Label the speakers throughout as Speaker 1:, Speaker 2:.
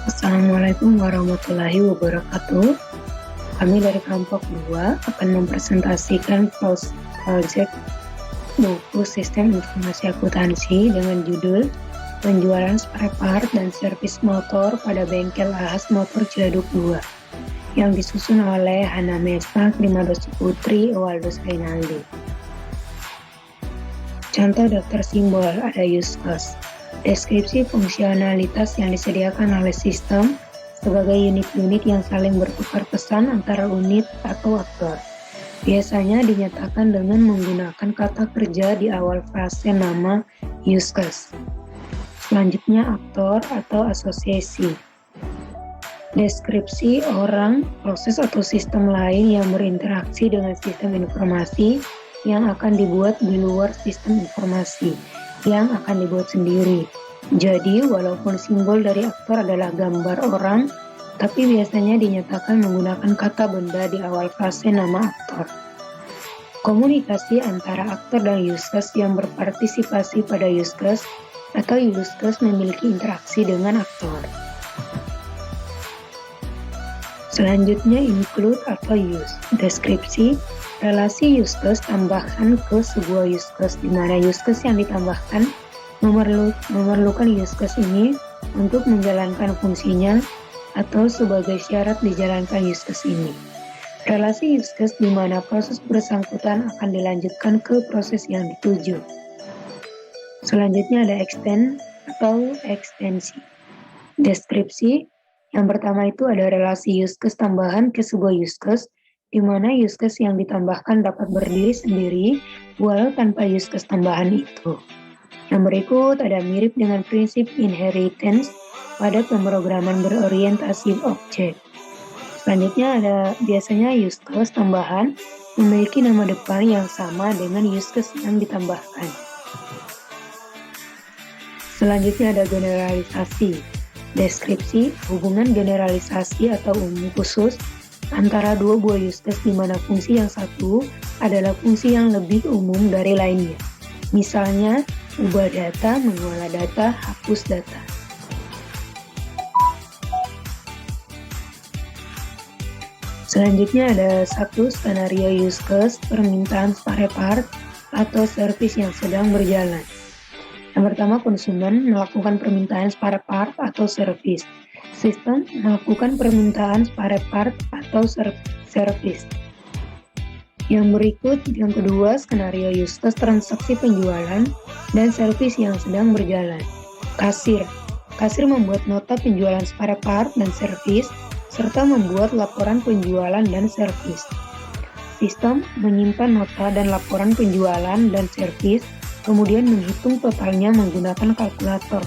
Speaker 1: Assalamualaikum warahmatullahi wabarakatuh. Kami dari kelompok 2 akan mempresentasikan project buku Sistem Informasi Akuntansi dengan judul Penjualan Spare Part dan Servis Motor pada Bengkel Ahas Motor Ciledug 2 yang disusun oleh Hana Mesa, Krimadosi Putri, Ewaldus Rinaldi. Contoh daftar simbol ada use case. Deskripsi fungsionalitas yang disediakan oleh sistem sebagai unit-unit yang saling bertukar pesan antara unit atau aktor. Biasanya dinyatakan dengan menggunakan kata kerja di awal frase nama use case. Selanjutnya aktor atau asosiasi. Deskripsi orang, proses atau sistem lain yang berinteraksi dengan sistem informasi yang akan dibuat di luar sistem informasi yang akan dibuat sendiri. Jadi, walaupun simbol dari aktor adalah gambar orang, tapi biasanya dinyatakan menggunakan kata benda di awal frase nama aktor. Komunikasi antara aktor dan use case yang berpartisipasi pada use case atau use case memiliki interaksi dengan aktor. Selanjutnya include atau use. Deskripsi relasi use case tambahkan ke sebuah use case, di mana use case yang ditambahkan memerlukan use case ini untuk menjalankan fungsinya atau sebagai syarat dijalankan use case ini. Relasi use case di mana proses bersangkutan akan dilanjutkan ke proses yang dituju. Selanjutnya ada extend atau ekstensi. Deskripsi yang pertama itu ada relasi use case tambahan ke sebuah use case, di mana use case yang ditambahkan dapat berdiri sendiri walau tanpa use case tambahan itu. Yang berikut ada mirip dengan prinsip inheritance pada pemrograman berorientasi objek. Selanjutnya ada biasanya use case tambahan memiliki nama depan yang sama dengan use case yang ditambahkan. Selanjutnya ada generalisasi. Deskripsi hubungan generalisasi atau umum khusus antara dua buah use case di mana fungsi yang satu adalah fungsi yang lebih umum dari lainnya. Misalnya, ubah data, mengolah data, hapus data. Selanjutnya ada satu skenario use case permintaan spare part atau servis yang sedang berjalan. Yang pertama, konsumen melakukan permintaan spare part atau servis. Sistem melakukan permintaan spare part atau servis. Yang berikut, yang kedua, skenario use case transaksi penjualan dan servis yang sedang berjalan. Kasir membuat nota penjualan spare part dan servis, serta membuat laporan penjualan dan servis. Sistem menyimpan nota dan laporan penjualan dan servis, kemudian menghitung totalnya menggunakan kalkulator.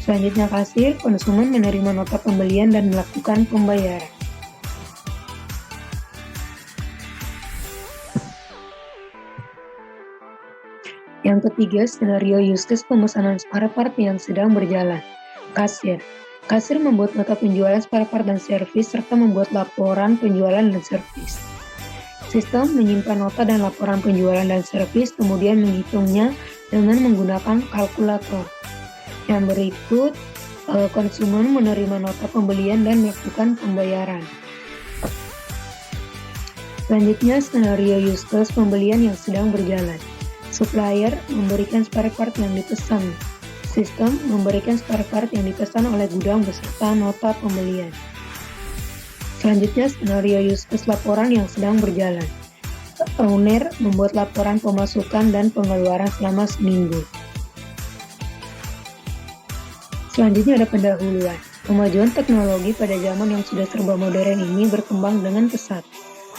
Speaker 1: Selanjutnya kasir, konsumen menerima nota pembelian dan melakukan pembayaran. Yang ketiga, skenario use case pemesanan spare part yang sedang berjalan. Kasir membuat nota penjualan spare part dan servis serta membuat laporan penjualan dan servis. Sistem menyimpan nota dan laporan penjualan dan servis, kemudian menghitungnya dengan menggunakan kalkulator. Yang berikut, konsumen menerima nota pembelian dan melakukan pembayaran. Selanjutnya, skenario use case pembelian yang sedang berjalan. Supplier memberikan spare part yang dipesan. Sistem memberikan spare part yang dipesan oleh gudang beserta nota pembelian. Selanjutnya, skenario use case laporan yang sedang berjalan. Owner membuat laporan pemasukan dan pengeluaran selama seminggu. Selanjutnya ada pendahuluan. Kemajuan teknologi pada zaman yang sudah serba modern ini berkembang dengan pesat.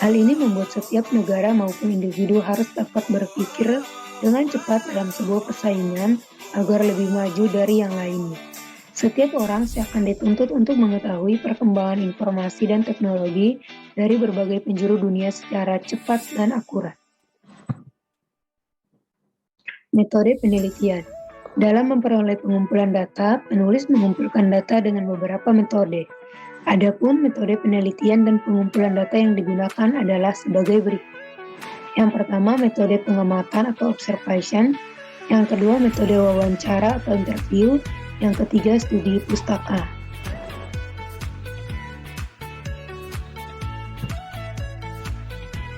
Speaker 1: Hal ini membuat setiap negara maupun individu harus dapat berpikir dengan cepat dalam sebuah persaingan agar lebih maju dari yang lainnya. Setiap orang seakan dituntut untuk mengetahui perkembangan informasi dan teknologi dari berbagai penjuru dunia secara cepat dan akurat. Metode penelitian. Dalam memperoleh pengumpulan data, penulis mengumpulkan data dengan beberapa metode. Adapun metode penelitian dan pengumpulan data yang digunakan adalah sebagai berikut. Yang pertama, metode pengamatan atau observation. Yang kedua, metode wawancara atau interview. Yang ketiga, studi pustaka.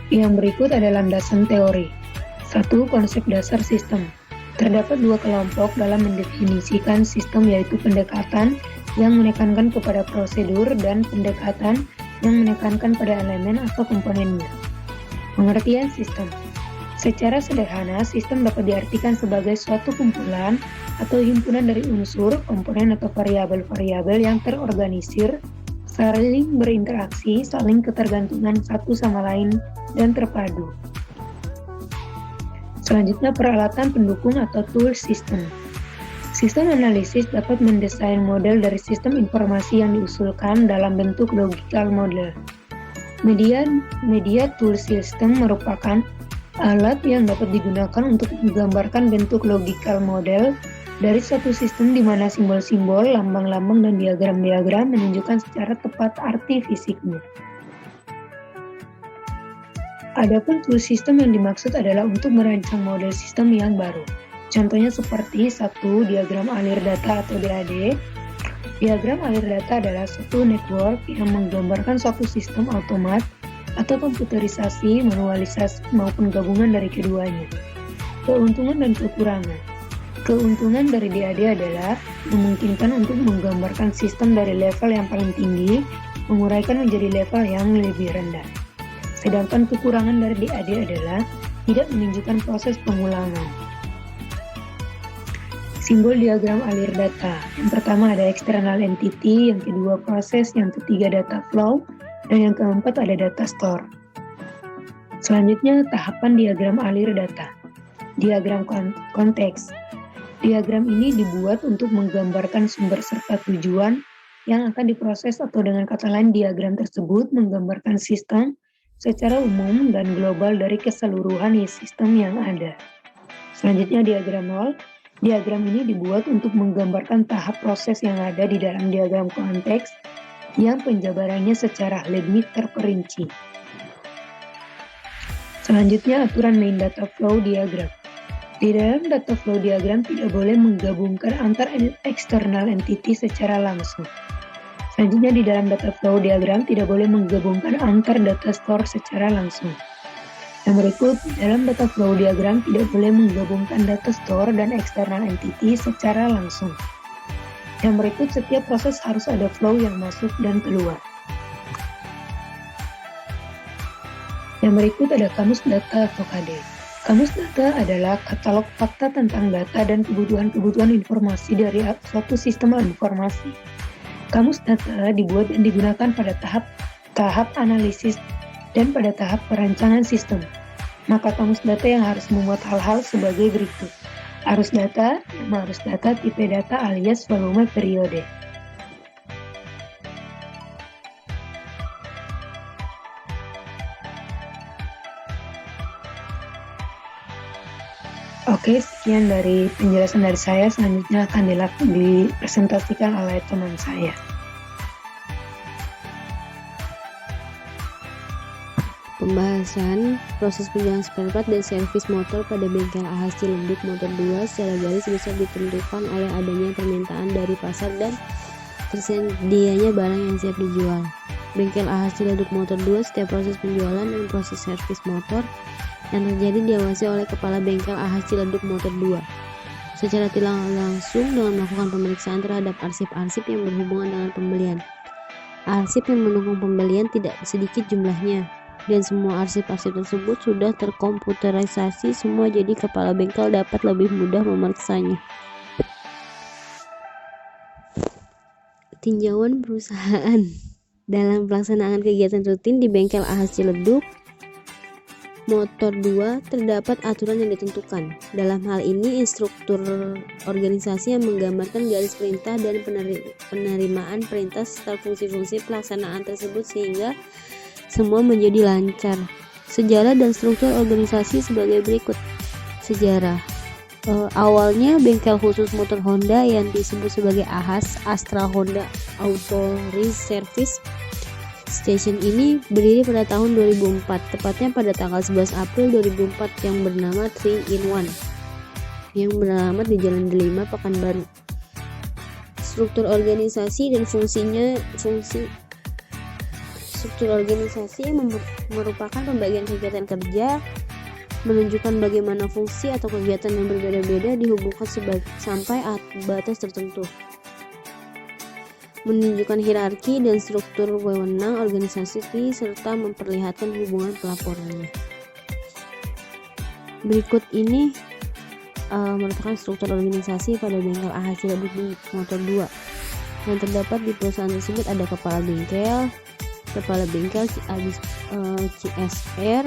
Speaker 1: Yang berikut adalah landasan teori. 1. Konsep dasar sistem. Terdapat dua kelompok dalam mendefinisikan sistem, yaitu pendekatan yang menekankan kepada prosedur dan pendekatan yang menekankan pada elemen atau komponennya. Pengertian sistem. Secara sederhana, sistem dapat diartikan sebagai suatu kumpulan atau himpunan dari unsur, komponen atau variabel-variabel yang terorganisir, saling berinteraksi, saling ketergantungan satu sama lain, dan terpadu. Selanjutnya, peralatan pendukung atau tool system. Sistem analisis dapat mendesain model dari sistem informasi yang diusulkan dalam bentuk logical model. Media tool system merupakan alat yang dapat digunakan untuk menggambarkan bentuk logical model dari suatu sistem di mana simbol-simbol, lambang-lambang, dan diagram-diagram menunjukkan secara tepat arti fisiknya. Adapun tool system yang dimaksud adalah untuk merancang model sistem yang baru. Contohnya seperti 1. Diagram alir data atau DAD. Diagram alir data adalah suatu network yang menggambarkan suatu sistem automat atau komputerisasi, manualisasi, maupun gabungan dari keduanya. Keuntungan dan kekurangan. Keuntungan dari DAD adalah memungkinkan untuk menggambarkan sistem dari level yang paling tinggi, menguraikan menjadi level yang lebih rendah. Sedangkan kekurangan dari DAD adalah tidak menunjukkan proses pengulangan. Simbol diagram alir data. Yang pertama ada external entity, yang kedua proses, yang ketiga data flow, dan yang keempat ada data store. Selanjutnya tahapan diagram alir data. Diagram konteks. Diagram ini dibuat untuk menggambarkan sumber serta tujuan yang akan diproses, atau dengan kata lain diagram tersebut menggambarkan sistem secara umum dan global dari keseluruhan sistem yang ada. Selanjutnya diagram nol. Diagram ini dibuat untuk menggambarkan tahap proses yang ada di dalam diagram konteks yang penjabarannya secara lebih terperinci. Selanjutnya aturan main data flow diagram. Di dalam data flow diagram tidak boleh menggabungkan antar external entity secara langsung. Selanjutnya di dalam data flow diagram tidak boleh menggabungkan antar data store secara langsung. Yang berikut, dalam data flow diagram tidak boleh menggabungkan data store dan external entity secara langsung. Yang berikut, setiap proses harus ada flow yang masuk dan keluar. Yang berikut ada kamus data atau KD. Kamus data adalah katalog fakta tentang data dan kebutuhan-kebutuhan informasi dari suatu sistem informasi. Kamus data dibuat dan digunakan pada tahap analisis dan pada tahap perancangan sistem. Maka kamus data yang harus memuat hal-hal sebagai berikut. Arus data, nama arus data, tipe data alias volume periode. Oke, sekian dari penjelasan dari saya. Selanjutnya akan dipresentasikan oleh teman saya.
Speaker 2: Pembahasan proses penjualan spare part dan servis motor pada bengkel AHAS Ciledug Motor 2 secara garis besar ditentukan oleh adanya permintaan dari pasar dan tersedianya barang yang siap dijual. Bengkel AHAS Ciledug Motor 2, setiap proses penjualan dan proses servis motor yang terjadi diawasi oleh Kepala Bengkel AHAS Ciledug Motor 2 secara tidak langsung dengan melakukan pemeriksaan terhadap arsip-arsip yang berhubungan dengan pembelian. Arsip yang mendukung pembelian tidak sedikit jumlahnya, dan semua arsip-arsip tersebut sudah terkomputerisasi semua, jadi kepala bengkel dapat lebih mudah memeriksanya. Tinjauan perusahaan dalam pelaksanaan kegiatan rutin di bengkel AHAS Ciledug Motor 2 terdapat aturan yang ditentukan. Dalam hal ini, instruktur organisasi yang menggambarkan garis perintah dan penerimaan perintah serta fungsi-fungsi pelaksanaan tersebut sehingga semua menjadi lancar. Sejarah dan struktur organisasi sebagai berikut. Sejarah. Awalnya bengkel khusus motor Honda yang disebut sebagai AHAS, Astra Honda Auto Service Station ini berdiri pada tahun 2004, tepatnya pada tanggal 11 April 2004, yang bernama 3-in-1 yang beralamat di Jalan Delima, Pekanbaru. Struktur organisasi dan fungsi struktur organisasi yang merupakan pembagian kegiatan kerja, menunjukkan bagaimana fungsi atau kegiatan yang berbeda-beda dihubungkan sampai batas tertentu, menunjukkan hierarki dan struktur wewenang organisasi serta memperlihatkan hubungan pelaporannya. Berikut ini merupakan struktur organisasi pada bengkel AH Ciledug Motor 2. Yang terdapat di perusahaan tersebut ada kepala bengkel CSR.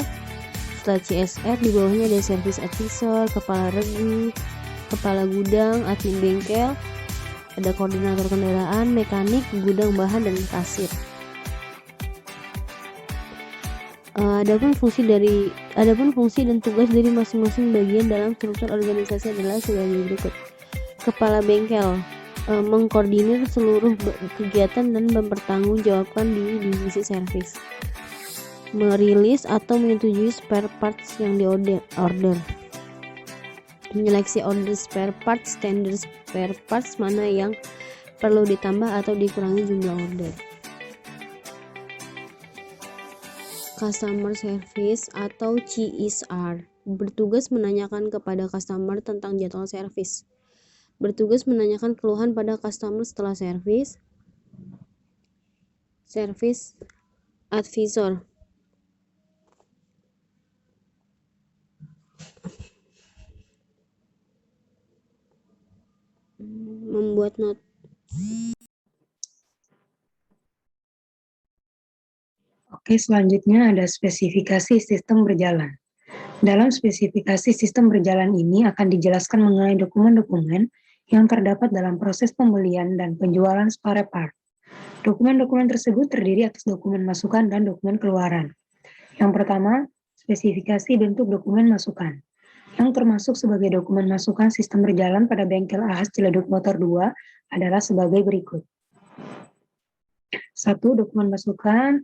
Speaker 2: Setelah CSR, di bawahnya ada service advisor, kepala regu, kepala gudang, admin bengkel, ada koordinator kendaraan, mekanik, gudang bahan, dan kasir. Adapun fungsi dan tugas dari masing-masing bagian dalam struktur organisasi adalah sebagai berikut. Kepala bengkel mengkoordinir seluruh kegiatan dan mempertanggungjawabkan di divisi servis, merilis atau menyetujui spare parts yang order, menyeleksi order spare parts, standar spare parts mana yang perlu ditambah atau dikurangi jumlah order. Customer service atau CSR bertugas menanyakan kepada customer tentang jadwal servis, bertugas menanyakan keluhan pada customer setelah servis. Service advisor membuat not.
Speaker 1: Oke, selanjutnya ada spesifikasi sistem berjalan. Dalam spesifikasi sistem berjalan ini akan dijelaskan mengenai dokumen-dokumen yang terdapat dalam proses pembelian dan penjualan spare part. Dokumen-dokumen tersebut terdiri atas dokumen masukan dan dokumen keluaran. Yang pertama, spesifikasi bentuk dokumen masukan. Yang termasuk sebagai dokumen masukan sistem berjalan pada bengkel AH Ciledug Motor 2 adalah sebagai berikut. 1. Dokumen masukan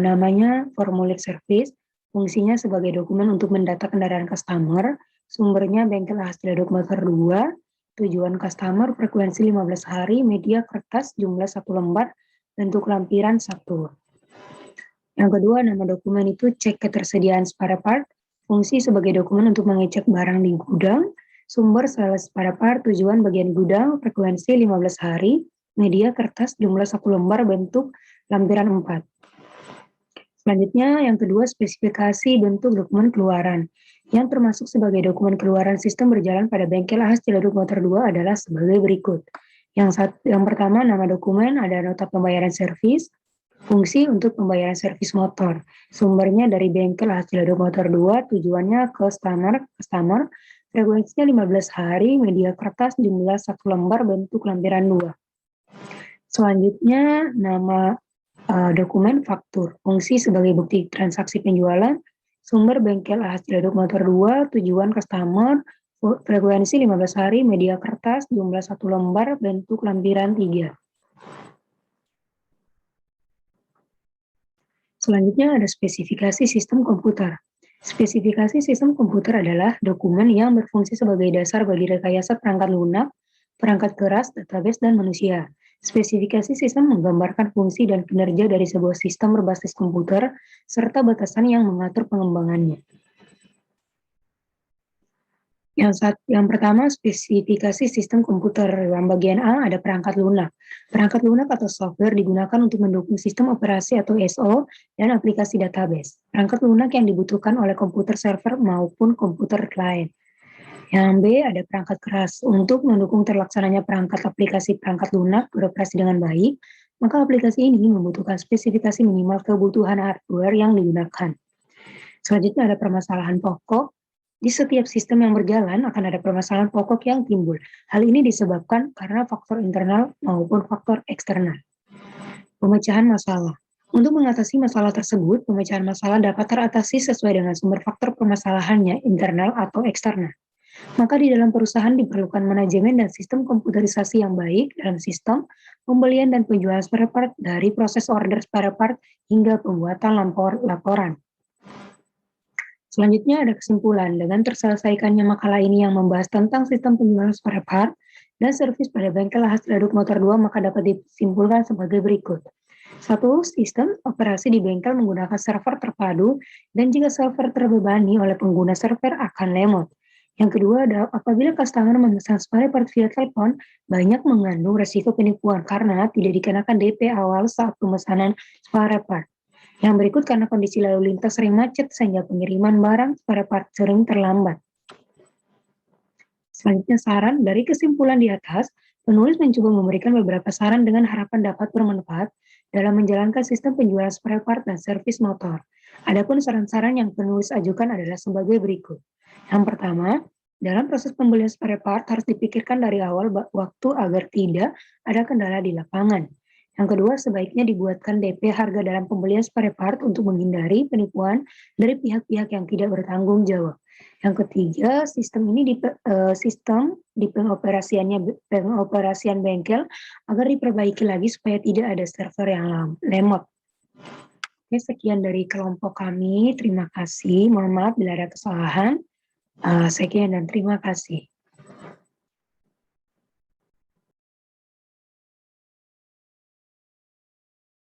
Speaker 1: namanya formulir service, fungsinya sebagai dokumen untuk mendata kendaraan customer, sumbernya bengkel AH Ciledug Motor 2, tujuan customer, frekuensi 15 hari, media kertas, jumlah 1 lembar, bentuk lampiran 1. Yang kedua, nama dokumen itu cek ketersediaan spare part, fungsi sebagai dokumen untuk mengecek barang di gudang, sumber sales spare part, tujuan bagian gudang, frekuensi 15 hari, media kertas, jumlah 1 lembar, bentuk lampiran 4. Selanjutnya, yang kedua, spesifikasi bentuk dokumen keluaran. Yang termasuk sebagai dokumen keluaran sistem berjalan pada bengkel AH Ciledug Motor 2 adalah sebagai berikut. Yang pertama, nama dokumen ada nota pembayaran servis, fungsi untuk pembayaran servis motor. Sumbernya dari bengkel AH Ciledug Motor 2, tujuannya ke customer, frekuensinya 15 hari, media kertas, jumlah 1 lembar, bentuk lampiran 2. Selanjutnya, nama dokumen faktur, fungsi sebagai bukti transaksi penjualan, sumber bengkel AH Ciledug Motor 2, tujuan customer, frekuensi 15 hari, media kertas, jumlah 1 lembar, bentuk lampiran 3. Selanjutnya ada spesifikasi sistem komputer. Spesifikasi sistem komputer adalah dokumen yang berfungsi sebagai dasar bagi rekayasa perangkat lunak, perangkat keras, database, dan manusia. Spesifikasi sistem menggambarkan fungsi dan kinerja dari sebuah sistem berbasis komputer, serta batasan yang mengatur pengembangannya. Yang pertama, spesifikasi sistem komputer. Dalam bagian A ada perangkat lunak. Perangkat lunak atau software digunakan untuk mendukung sistem operasi atau SO dan aplikasi database. Perangkat lunak yang dibutuhkan oleh komputer server maupun komputer klien. Yang B ada perangkat keras. Untuk mendukung terlaksananya perangkat aplikasi perangkat lunak beroperasi dengan baik, maka aplikasi ini membutuhkan spesifikasi minimal kebutuhan hardware yang digunakan. Selanjutnya ada permasalahan pokok. Di setiap sistem yang berjalan akan ada permasalahan pokok yang timbul. Hal ini disebabkan karena faktor internal maupun faktor eksternal. Pemecahan masalah. Untuk mengatasi masalah tersebut, pemecahan masalah dapat teratasi sesuai dengan sumber faktor permasalahannya, internal atau eksternal. Maka di dalam perusahaan diperlukan manajemen dan sistem komputerisasi yang baik dalam sistem pembelian dan penjualan spare part dari proses order spare part hingga pembuatan laporan. Selanjutnya ada kesimpulan. Dengan terselesaikannya makalah ini yang membahas tentang sistem penjualan spare part dan servis pada bengkel AH Ciledug Motor 2, maka dapat disimpulkan sebagai berikut. Satu, sistem operasi di bengkel menggunakan server terpadu dan jika server terbebani oleh pengguna server akan lemot. Yang kedua adalah apabila customer memesan spare part via telepon, banyak mengandung resiko penipuan karena tidak dikenakan DP awal saat pemesanan spare part. Yang berikut karena kondisi lalu lintas sering macet sehingga pengiriman barang spare part sering terlambat. Selanjutnya saran, dari kesimpulan di atas, penulis mencoba memberikan beberapa saran dengan harapan dapat bermanfaat dalam menjalankan sistem penjualan spare part dan servis motor. Adapun saran-saran yang penulis ajukan adalah sebagai berikut. Yang pertama, dalam proses pembelian spare part harus dipikirkan dari awal waktu agar tidak ada kendala di lapangan. Yang kedua, sebaiknya dibuatkan DP harga dalam pembelian spare part untuk menghindari penipuan dari pihak-pihak yang tidak bertanggung jawab. Yang ketiga, sistem di pengoperasian bengkel agar diperbaiki lagi supaya tidak ada server yang lemot. Oke, sekian dari kelompok kami. Terima kasih. Mohon maaf bila ada kesalahan. Sekian dan terima kasih.